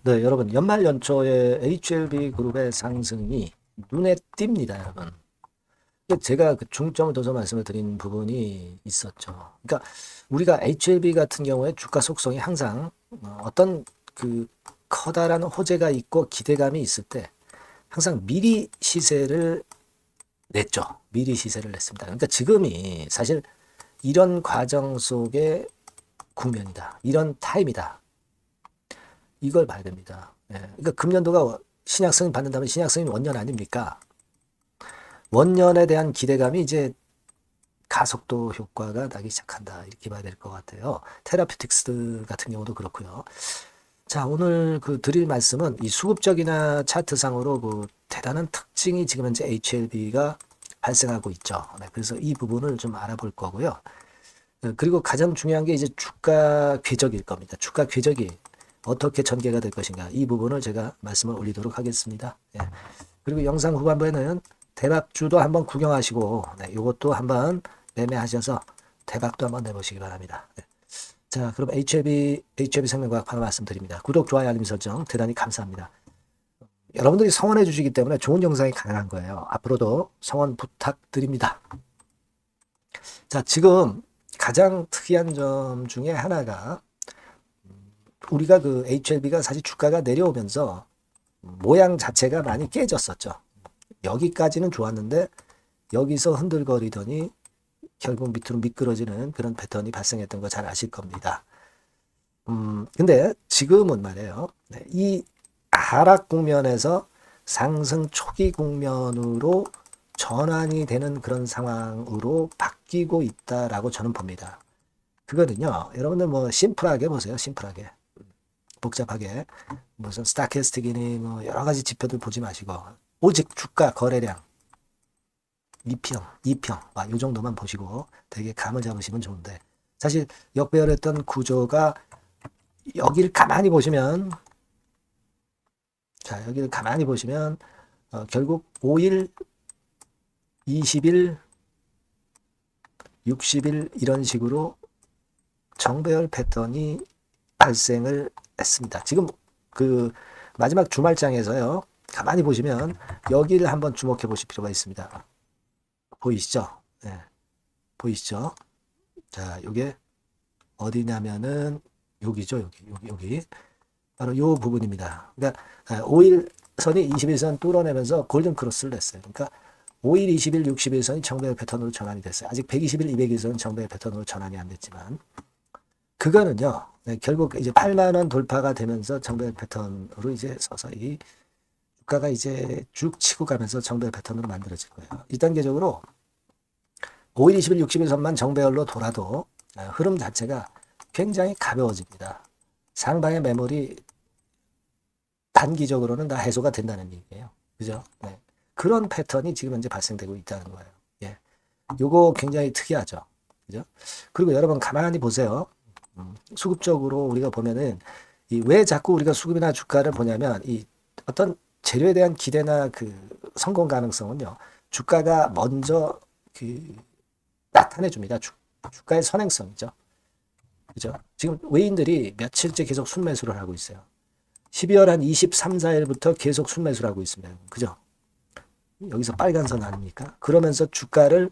네, 여러분, 연말 연초에 HLB 그룹의 상승이 눈에 띕니다, 여러분. 근데 제가 그 중점을 둬서 말씀을 드린 부분이 있었죠. 그러니까 우리가 HLB 같은 경우에 주가 속성이 항상 어떤 그 커다란 호재가 있고 기대감이 있을 때 항상 미리 시세를 냈죠. 미리 시세를 냈습니다. 그러니까 지금이 사실 이런 과정 속의 국면이다. 이런 타임이다. 이걸 봐야 됩니다. 예. 그러니까 금년도가 신약 승인 받는다면 신약 승인 원년 아닙니까? 원년에 대한 기대감이 이제 가속도 효과가 나기 시작한다. 이렇게 봐야 될 것 같아요. 테라피틱스 같은 경우도 그렇고요. 자, 오늘 그 드릴 말씀은 이 수급적이나 차트상으로 그 대단한 특징이 지금 현재 HLB가 발생하고 있죠. 네, 그래서 이 부분을 좀 알아볼 거고요. 그리고 가장 중요한 게 이제 주가 궤적일 겁니다. 주가 궤적이 어떻게 전개가 될 것인가. 이 부분을 제가 말씀을 올리도록 하겠습니다. 예. 그리고 영상 후반부에는 대박주도 한번 구경하시고, 네, 이것도 한번 매매하셔서 대박도 한번 내보시기 바랍니다. 네. 자, 그럼 HLB 생명과학 바로 말씀드립니다. 구독, 좋아요, 알림 설정 대단히 감사합니다. 여러분들이 성원해 주시기 때문에 좋은 영상이 가능한 거예요. 앞으로도 성원 부탁드립니다. 자, 지금 가장 특이한 점 중에 하나가 우리가 그 HLB가 사실 주가가 내려오면서 모양 자체가 많이 깨졌었죠. 여기까지는 좋았는데 여기서 흔들거리더니 결국 밑으로 미끄러지는 그런 패턴이 발생했던 거 잘 아실 겁니다. 근데 지금은 말이에요. 네, 이 하락 국면에서 상승 초기 국면으로 전환이 되는 그런 상황으로 바뀌고 있다라고 저는 봅니다. 그거는요, 여러분들 뭐 심플하게 보세요. 심플하게. 복잡하게. 무슨 스타캐스틱이니 뭐 여러 가지 지표들 보지 마시고 오직 주가 거래량 2평, 이 정도만 보시고 되게 감을 잡으시면 좋은데 사실 역배열했던 구조가 여기를 가만히 보시면 자, 여기를 가만히 보시면 결국 5일, 20일, 60일 이런 식으로 정배열 패턴이 발생을 했습니다. 지금 그 마지막 주말장에서요. 가만히 보시면 여기를 한번 주목해 보실 필요가 있습니다. 보이시죠? 네, 보이시죠? 자, 요게 어디냐면은 여기죠. 여기. 바로 요 부분입니다. 그러니까 5일 선이 21선 뚫어내면서 골든 크로스를 냈어요. 그러니까 5일, 20일, 60일선이 정배열 패턴으로 전환이 됐어요. 아직 120일, 200일선은 정배열 패턴으로 전환이 안 됐지만 그거는요. 네, 결국 이제 8만 원 돌파가 되면서 정배열 패턴으로 이제 서서히 주가가 이제 쭉 치고 가면서 정배열 패턴으로 만들어질 거예요. 1단계적으로 5일, 20일, 60일 선만 정배열로 돌아도 흐름 자체가 굉장히 가벼워집니다. 상방의 매물이 단기적으로는 다 해소가 된다는 얘기예요. 그죠? 네. 그런 패턴이 지금 현재 발생되고 있다는 거예요. 예. 요거 굉장히 특이하죠. 그죠? 그리고 여러분 가만히 보세요. 수급적으로 우리가 보면은 이 왜 자꾸 우리가 수급이나 주가를 보냐면 이 어떤 재료에 대한 기대나 그 성공 가능성은요. 주가가 먼저 그 나타내 줍니다. 주가의 선행성이죠. 그죠? 지금 외인들이 며칠째 계속 순매수를 하고 있어요. 12월 한 23, 4일부터 계속 순매수를 하고 있습니다. 그죠? 여기서 빨간 선 아닙니까? 그러면서 주가를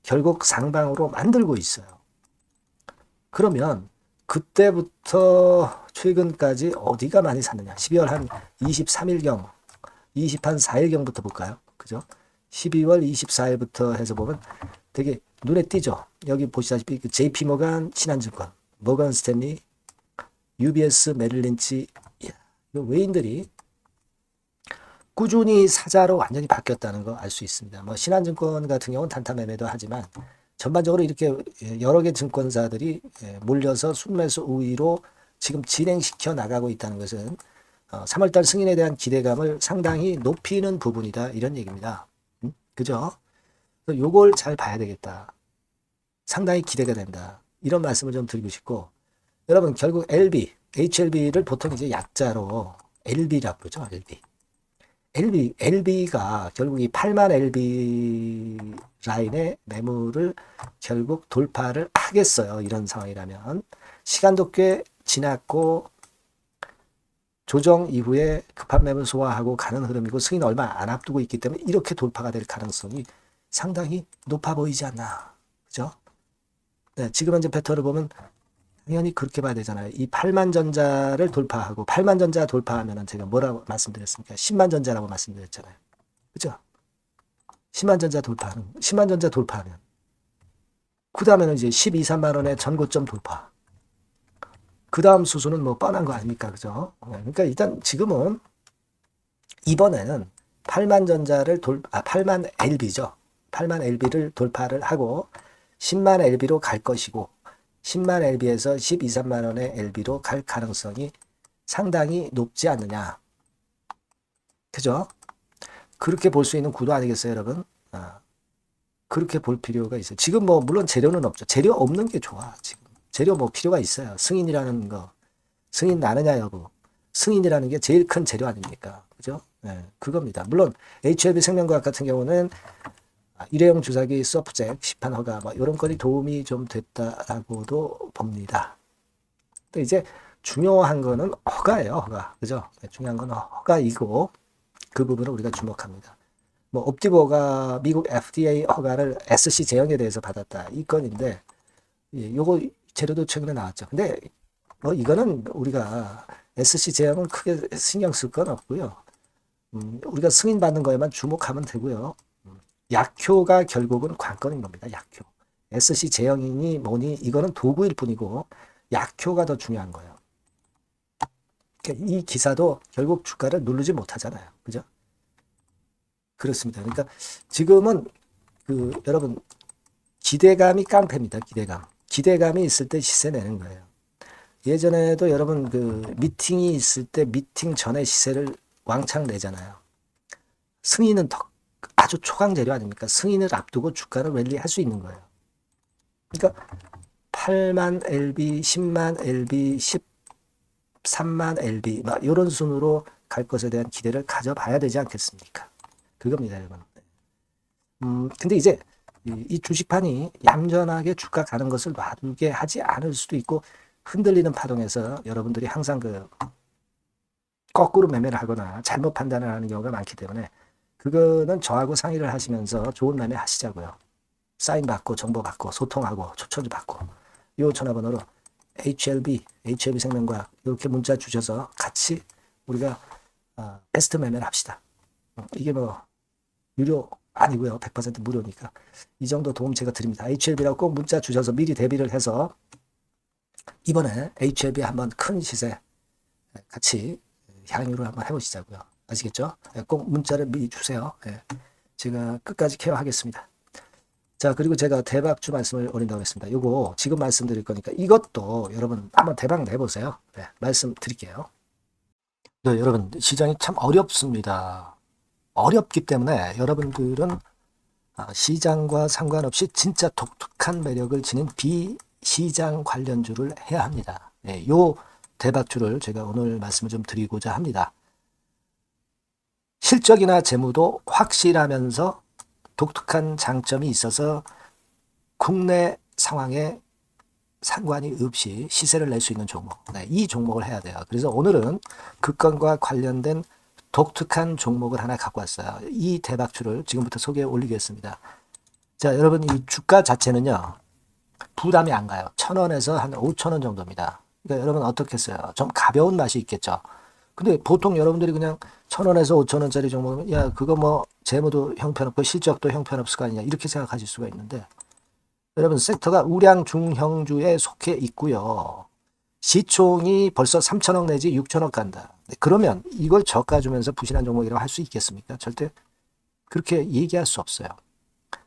결국 상방으로 만들고 있어요. 그러면 그때부터 최근까지 어디가 많이 샀느냐? 12월 한 23일경, 20한 4일경부터 볼까요? 그죠? 12월 24일부터 해서 보면 되게 눈에 띄죠? 여기 보시다시피 그 JP모간, 신한증권, 모건 스탠리, UBS, 메릴린치, 외인들이 꾸준히 사자로 완전히 바뀌었다는 거 알 수 있습니다. 뭐 신한증권 같은 경우는 단타 매매도 하지만 전반적으로 이렇게 여러 개 증권사들이 몰려서 순매수 우위로 지금 진행시켜 나가고 있다는 것은 3월달 승인에 대한 기대감을 상당히 높이는 부분이다 이런 얘기입니다. 그죠? 요걸 잘 봐야 되겠다. 상당히 기대가 된다. 이런 말씀을 좀 드리고 싶고 여러분 결국 HLB를 보통 이제 약자로 LB라고 그러죠. LB가 결국 이 8만 LB 라인의 매물을 결국 돌파를 하겠어요. 이런 상황이라면. 시간도 꽤 지났고 조정 이후에 급한 매물 소화하고 가는 흐름이고 승인 얼마 안 앞두고 있기 때문에 이렇게 돌파가 될 가능성이 상당히 높아 보이지 않나. 그죠? 네, 지금 현재 패턴을 보면 당연히 그렇게 봐야 되잖아요. 이 8만 전자를 돌파하고 8만 전자 돌파하면은 제가 뭐라고 말씀드렸습니까? 10만 전자라고 말씀드렸잖아요. 그죠? 10만 전자 돌파하는 10만 전자 돌파하면 그 다음에는 이제 12, 3만 원의 전고점 돌파. 그 다음 수수는 뭐 뻔한 거 아닙니까? 그죠? 그러니까 일단 지금은 이번에는 8만 전자를 8만 LB죠. 8만 LB를 돌파를 하고 10만 LB로 갈 것이고 10만 LB에서 12, 3만 원의 LB로 갈 가능성이 상당히 높지 않느냐. 그죠? 그렇게 볼 수 있는 구도 아니겠어요, 여러분? 그렇게 볼 필요가 있어요. 지금 뭐 물론 재료는 없죠. 재료 없는 게 좋아. 지금 재료 뭐 필요가 있어요. 승인이라는 거, 승인 나느냐 여부, 승인이라는 게 제일 큰 재료 아닙니까? 그죠? 네, 그겁니다. 물론 HLB 생명과학 같은 경우는 일회용 주사기 서프잭 시판 허가 뭐 이런 건이 도움이 좀 됐다라고도 봅니다. 또 이제 중요한 거는 허가예요, 허가. 그죠? 네, 중요한 건 허가이고 그 부분을 우리가 주목합니다. 뭐 옵티버가 미국 FDA 허가를 SC 제형에 대해서 받았다 이 건인데 요거 재료도 최근에 나왔죠. 근데 뭐 이거는 우리가 SC 제형은 크게 신경 쓸 건 없고요. 우리가 승인 받는 거에만 주목하면 되고요. 약효가 결국은 관건인 겁니다. 약효. SC 제형이니 뭐니 이거는 도구일 뿐이고 약효가 더 중요한 거예요. 그러니까 이 기사도 결국 주가를 누르지 못하잖아요. 그죠? 그렇습니다. 그러니까 지금은 여러분 기대감이 깡패입니다. 기대감이 있을 때 시세 내는 거예요. 예전에도 여러분 미팅이 있을 때 미팅 전에 시세를 왕창 내잖아요. 승인은 아주 초강 재료 아닙니까? 승인을 앞두고 주가를 랠리할 수 있는 거예요. 그러니까 8만 LB, 10만 LB, 13만 LB 막 이런 순으로 갈 것에 대한 기대를 가져봐야 되지 않겠습니까? 그겁니다, 여러분. 근데 이제 이 주식판이 얌전하게 주가 가는 것을 놔두게 하지 않을 수도 있고 흔들리는 파동에서 여러분들이 항상 거꾸로 매매를 하거나 잘못 판단을 하는 경우가 많기 때문에 그거는 저하고 상의를 하시면서 좋은 매매 하시자고요. 사인 받고 정보 받고 소통하고 초청도 받고 이 전화번호로 HLB 생명과학 이렇게 문자 주셔서 같이 우리가 베스트 매매를 합시다. 이게 뭐 유료 아니고요. 100% 무료니까 이 정도 도움 제가 드립니다. HLB라고 꼭 문자 주셔서 미리 대비를 해서 이번에 HLB 한번 큰 시세 같이 향유를 한번 해보시자고요. 아시겠죠? 꼭 문자를 미리 주세요. 제가 끝까지 케어하겠습니다. 자, 그리고 제가 대박주 말씀을 올린다고 했습니다. 요거 지금 말씀드릴 거니까 이것도 여러분 한번 대박 내보세요. 말씀드릴게요. 네, 여러분 시장이 참 어렵습니다. 어렵기 때문에 여러분들은 시장과 상관없이 진짜 독특한 매력을 지닌 비시장 관련주를 해야 합니다. 요 대박주를 제가 오늘 말씀을 좀 드리고자 합니다. 실적이나 재무도 확실하면서 독특한 장점이 있어서 국내 상황에 상관이 없이 시세를 낼 수 있는 종목. 이 종목을 해야 돼요. 그래서 오늘은 그 건과 관련된 독특한 종목을 하나 갖고 왔어요. 이 대박주를 지금부터 소개해 올리겠습니다. 자, 여러분 이 주가 자체는요. 부담이 안 가요. 1,000원에서 한 5,000원 정도입니다. 그러니까 여러분 어떻겠어요? 좀 가벼운 맛이 있겠죠. 근데 보통 여러분들이 그냥 1,000원에서 5,000원짜리 종목이면 야 그거 뭐 재무도 형편없고 실적도 형편없을 거 아니냐 이렇게 생각하실 수가 있는데 여러분 섹터가 우량 중형주에 속해 있고요. 시총이 벌써 3,000억 내지 6,000억 간다. 그러면 이걸 저가 주면서 부실한 종목이라고 할 수 있겠습니까? 절대 그렇게 얘기할 수 없어요.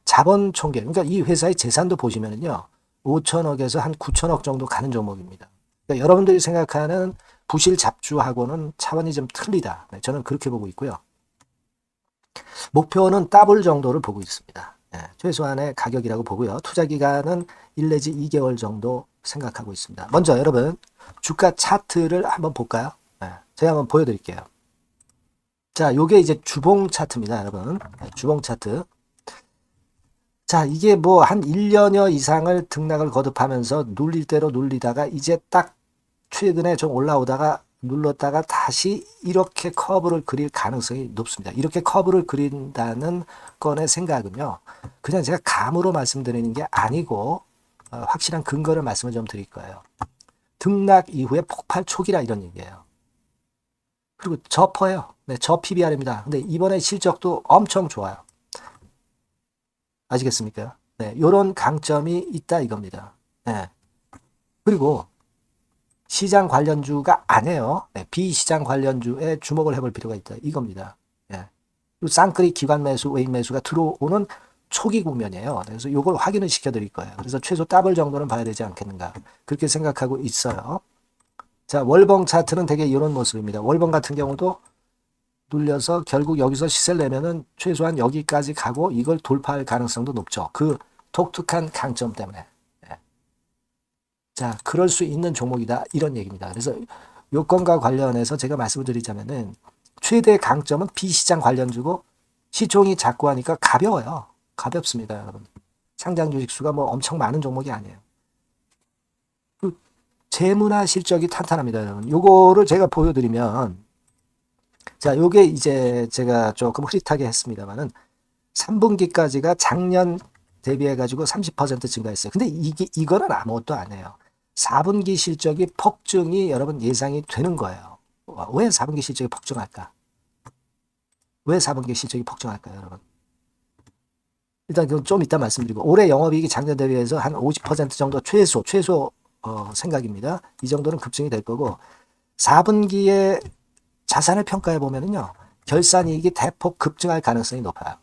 자본 총계, 그러니까 이 회사의 재산도 보시면은요. 5,000억에서 한 9,000억 정도 가는 종목입니다. 그러니까 여러분들이 생각하는 부실 잡주하고는 차원이 좀 틀리다. 저는 그렇게 보고 있고요. 목표는 더블 정도를 보고 있습니다. 최소한의 가격이라고 보고요. 투자 기간은 1 내지 2개월 정도 생각하고 있습니다. 먼저 여러분 주가 차트를 한번 볼까요? 제가 한번 보여드릴게요. 자, 요게 이제 주봉 차트입니다, 여러분. 주봉 차트. 자, 이게 뭐 한 1년여 이상을 등락을 거듭하면서 눌릴 대로 눌리다가 이제 딱 최근에 좀 올라오다가 눌렀다가 다시 이렇게 커브를 그릴 가능성이 높습니다. 이렇게 커브를 그린다는 건의 생각은요, 그냥 제가 감으로 말씀드리는 게 아니고 확실한 근거를 말씀을 좀 드릴 거예요. 등락 이후에 폭발 초기라 이런 얘기예요. 그리고 저퍼예요. 네, 저 PBR입니다. 근데 이번에 실적도 엄청 좋아요. 아시겠습니까? 네, 요런 강점이 있다 이겁니다. 네. 그리고 시장 관련주가 아니에요. 네, 비시장 관련주에 주목을 해볼 필요가 있다 이겁니다. 네. 쌍끌이 기관 매수, 외인 매수가 들어오는 초기 국면이에요. 그래서 이걸 확인을 시켜드릴 거예요. 그래서 최소 더블 정도는 봐야 되지 않겠는가 그렇게 생각하고 있어요. 자, 월봉 차트는 되게 이런 모습입니다. 월봉 같은 경우도 눌려서 결국 여기서 시세를 내면은 최소한 여기까지 가고 이걸 돌파할 가능성도 높죠. 그 독특한 강점 때문에. 네. 자, 그럴 수 있는 종목이다. 이런 얘기입니다. 그래서 요건과 관련해서 제가 말씀을 드리자면은 최대 강점은 비시장 관련주고 시총이 작고 하니까 가벼워요. 가볍습니다, 여러분. 상장 주식 수가 뭐 엄청 많은 종목이 아니에요. 재무나 실적이 탄탄합니다, 여러분. 요거를 제가 보여드리면, 자, 요게 이제 제가 조금 흐릿하게 했습니다만은 3분기까지가 작년 대비해가지고 30% 증가했어요. 근데 이거는 아무것도 아니에요. 4분기 실적이 폭증이 여러분 예상이 되는 거예요. 왜 4분기 실적이 폭증할까? 왜 4분기 실적이 폭증할까요, 여러분? 일단 그건 좀 이따 말씀드리고, 올해 영업이익이 작년 대비해서 한 50% 정도 최소 생각입니다. 이 정도는 급증이 될 거고, 4분기에 자산을 평가해 보면은요, 결산이익이 대폭 급증할 가능성이 높아요.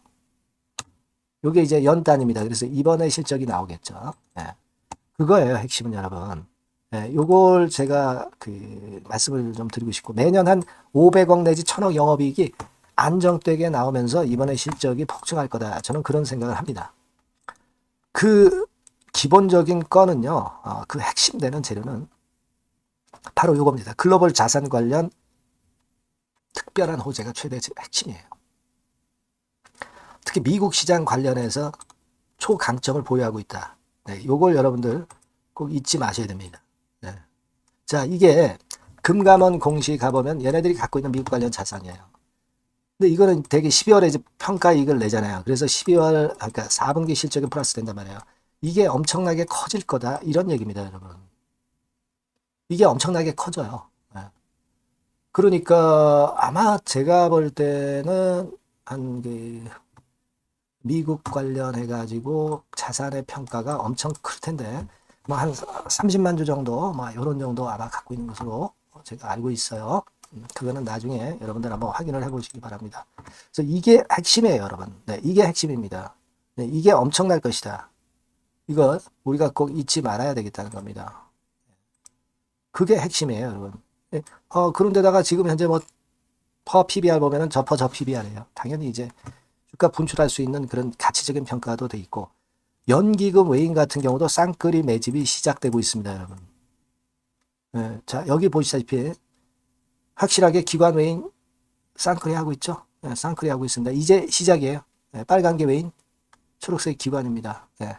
이게 이제 연단입니다. 그래서 이번에 실적이 나오겠죠. 네. 그거예요, 핵심은 여러분. 네, 요걸 제가 말씀을 좀 드리고 싶고, 매년 한 500억 내지 1000억 영업이익이 안정되게 나오면서 이번에 실적이 폭증할 거다. 저는 그런 생각을 합니다. 그 기본적인 건은요, 그 핵심 되는 재료는 바로 이겁니다. 글로벌 자산 관련 특별한 호재가 최대 핵심이에요. 특히 미국 시장 관련해서 초강점을 보유하고 있다. 네, 이걸 여러분들 꼭 잊지 마셔야 됩니다. 네. 자, 이게 금감원 공시 가보면 얘네들이 갖고 있는 미국 관련 자산이에요. 근데 이거는 되게 12월에 이제 평가이익을 내잖아요. 그래서 12월, 그러니까 4분기 실적이 플러스 된단 말이에요. 이게 엄청나게 커질 거다. 이런 얘기입니다, 여러분. 이게 엄청나게 커져요. 네. 그러니까 아마 제가 볼 때는 한 미국 관련해가지고 자산의 평가가 엄청 클 텐데, 뭐 한 30만 주 정도, 뭐 이런 정도 아마 갖고 있는 것으로 제가 알고 있어요. 그거는 나중에 여러분들 한번 확인을 해보시기 바랍니다. 그래서 이게 핵심이에요, 여러분. 네, 이게 핵심입니다. 네, 이게 엄청날 것이다. 이거 우리가 꼭 잊지 말아야 되겠다는 겁니다. 그게 핵심이에요, 여러분. 네, 그런데다가 지금 현재 뭐 퍼 PBR 보면은 저 PBR이에요. 당연히 이제 주가 분출할 수 있는 그런 가치적인 평가도 돼 있고, 연기금 외인 같은 경우도 쌍끌이 매집이 시작되고 있습니다, 여러분. 네, 자, 여기 보시다시피 확실하게 기관 외인 쌍끌이 하고 있죠. 네, 쌍끌이 하고 있습니다. 이제 시작이에요. 네, 빨간 게 외인, 초록색 기관입니다. 네.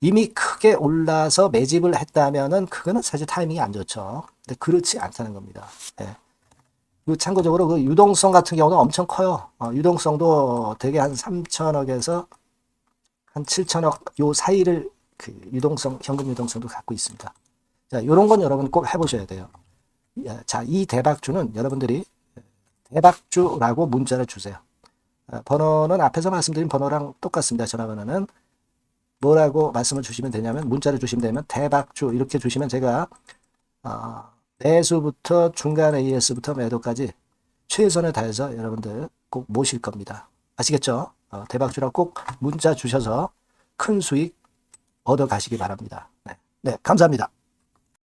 이미 크게 올라서 매집을 했다면은 그거는 사실 타이밍이 안 좋죠. 근데 그렇지 않다는 겁니다. 네. 그리고 참고적으로 그 유동성 같은 경우는 엄청 커요. 유동성도 되게 한 3천억에서 한 7천억 요 사이를 유동성, 현금 유동성도 갖고 있습니다. 자, 요런 건 여러분 꼭 해보셔야 돼요. 자, 이 대박주는 여러분들이 대박주라고 문자를 주세요. 번호는 앞에서 말씀드린 번호랑 똑같습니다. 전화번호는 뭐라고 말씀을 주시면 되냐면, 문자를 주시면 되면 대박주 이렇게 주시면 제가 매수부터 중간 AS부터 매도까지 최선을 다해서 여러분들 꼭 모실 겁니다. 아시겠죠? 대박주라고 꼭 문자 주셔서 큰 수익 얻어 가시기 바랍니다. 네, 감사합니다.